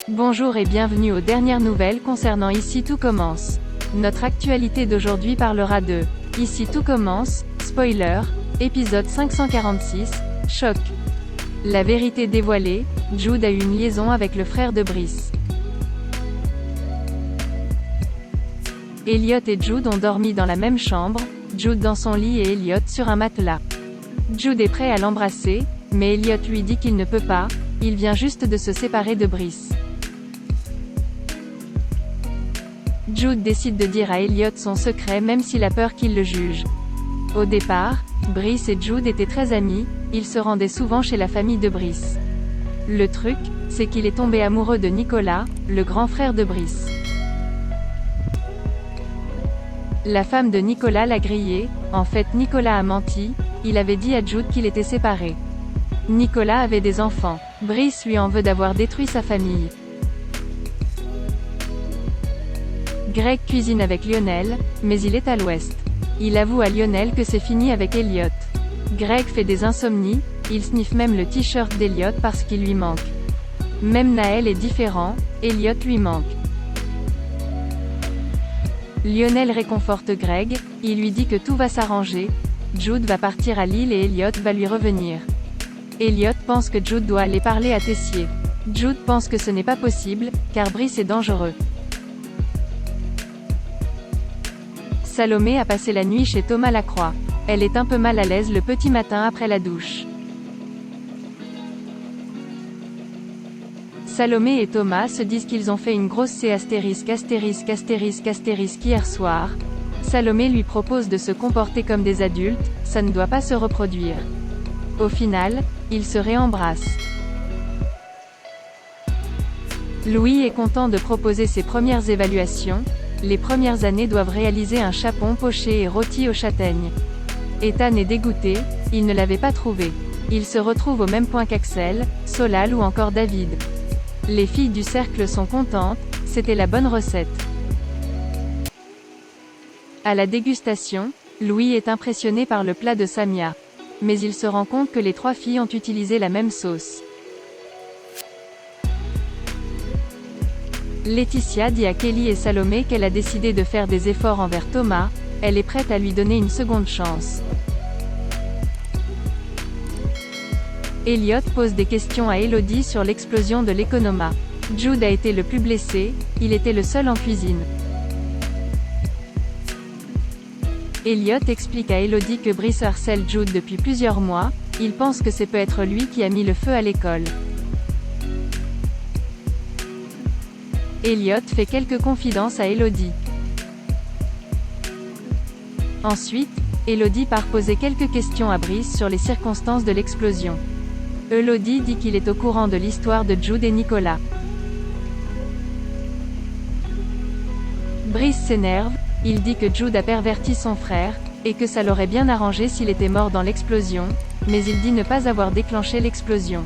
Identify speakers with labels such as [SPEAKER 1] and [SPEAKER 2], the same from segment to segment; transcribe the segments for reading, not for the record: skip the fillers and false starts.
[SPEAKER 1] Bonjour et bienvenue aux dernières nouvelles concernant Ici tout commence. Notre actualité d'aujourd'hui parlera de Ici tout commence, spoiler, épisode 546, choc. La vérité dévoilée, Jude a eu une liaison avec le frère de Brice. Elliot et Jude ont dormi dans la même chambre, Jude dans son lit et Elliot sur un matelas. Jude est prêt à l'embrasser, mais Elliot lui dit qu'il ne peut pas, il vient juste de se séparer de Brice. Jude décide de dire à Elliot son secret même s'il a peur qu'il le juge. Au départ, Brice et Jude étaient très amis, ils se rendaient souvent chez la famille de Brice. Le truc, c'est qu'il est tombé amoureux de Nicolas, le grand frère de Brice. La femme de Nicolas l'a grillé, en fait Nicolas a menti, il avait dit à Jude qu'il était séparé. Nicolas avait des enfants. Brice lui en veut d'avoir détruit sa famille. Greg cuisine avec Lionel, mais il est à l'ouest. Il avoue à Lionel que c'est fini avec Elliot. Greg fait des insomnies, il sniffe même le t-shirt d'Elliot parce qu'il lui manque. Même Naël est différent, Elliot lui manque. Lionel réconforte Greg, il lui dit que tout va s'arranger, Jude va partir à Lille et Elliot va lui revenir. Elliot pense que Jude doit aller parler à Tessier. Jude pense que ce n'est pas possible, car Brice est dangereux. Salomé a passé la nuit chez Thomas Lacroix. Elle est un peu mal à l'aise le petit matin après la douche. Salomé et Thomas se disent qu'ils ont fait une grosse C*** hier soir. Salomé lui propose de se comporter comme des adultes, ça ne doit pas se reproduire. Au final, ils se réembrassent. Louis est content de proposer ses premières évaluations. Les premières années doivent réaliser un chapon poché et rôti aux châtaignes. Ethan est dégoûté, il ne l'avait pas trouvé. Il se retrouve au même point qu'Axel, Solal ou encore David. Les filles du cercle sont contentes, c'était la bonne recette. À la dégustation, Louis est impressionné par le plat de Samia. Mais il se rend compte que les trois filles ont utilisé la même sauce. Laetitia dit à Kelly et Salomé qu'elle a décidé de faire des efforts envers Thomas, elle est prête à lui donner une seconde chance. Elliot pose des questions à Elodie sur l'explosion de l'Economa. Jude a été le plus blessé, il était le seul en cuisine. Elliot explique à Elodie que Brice harcèle Jude depuis plusieurs mois, il pense que c'est peut-être lui qui a mis le feu à l'école. Elliot fait quelques confidences à Elodie. Ensuite, Elodie part poser quelques questions à Brice sur les circonstances de l'explosion. Elodie dit qu'il est au courant de l'histoire de Jude et Nicolas. Brice s'énerve, il dit que Jude a perverti son frère, et que ça l'aurait bien arrangé s'il était mort dans l'explosion, mais il dit ne pas avoir déclenché l'explosion.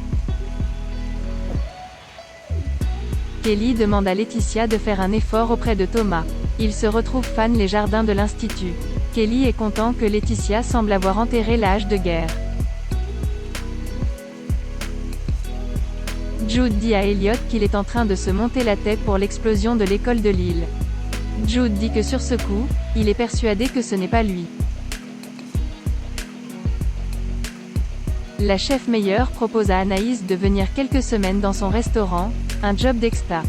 [SPEAKER 1] Kelly demande à Laetitia de faire un effort auprès de Thomas. Il se retrouve fan les jardins de l'Institut. Kelly est content que Laetitia semble avoir enterré la hache de guerre. Jude dit à Elliot qu'il est en train de se monter la tête pour l'explosion de l'école de Lille. Jude dit que sur ce coup, il est persuadé que ce n'est pas lui. La chef Meyer propose à Anaïs de venir quelques semaines dans son restaurant, un job d'exta.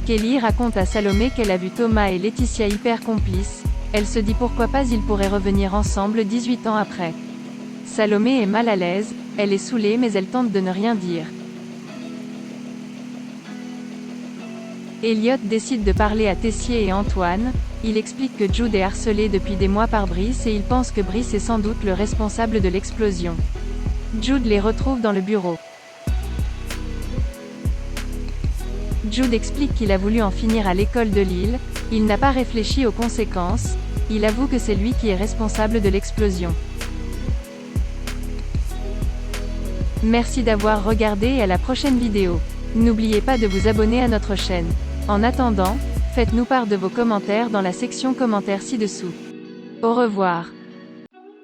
[SPEAKER 1] Kelly raconte à Salomé qu'elle a vu Thomas et Laetitia hyper complices, elle se dit pourquoi pas ils pourraient revenir ensemble 18 ans après. Salomé est mal à l'aise, elle est saoulée mais elle tente de ne rien dire. Elliot décide de parler à Tessier et Antoine, il explique que Jude est harcelé depuis des mois par Brice et il pense que Brice est sans doute le responsable de l'explosion. Jude les retrouve dans le bureau. Jude explique qu'il a voulu en finir à l'école de Lille, il n'a pas réfléchi aux conséquences, il avoue que c'est lui qui est responsable de l'explosion. Merci d'avoir regardé et à la prochaine vidéo. N'oubliez pas de vous abonner à notre chaîne. En attendant, faites-nous part de vos commentaires dans la section commentaires ci-dessous. Au revoir.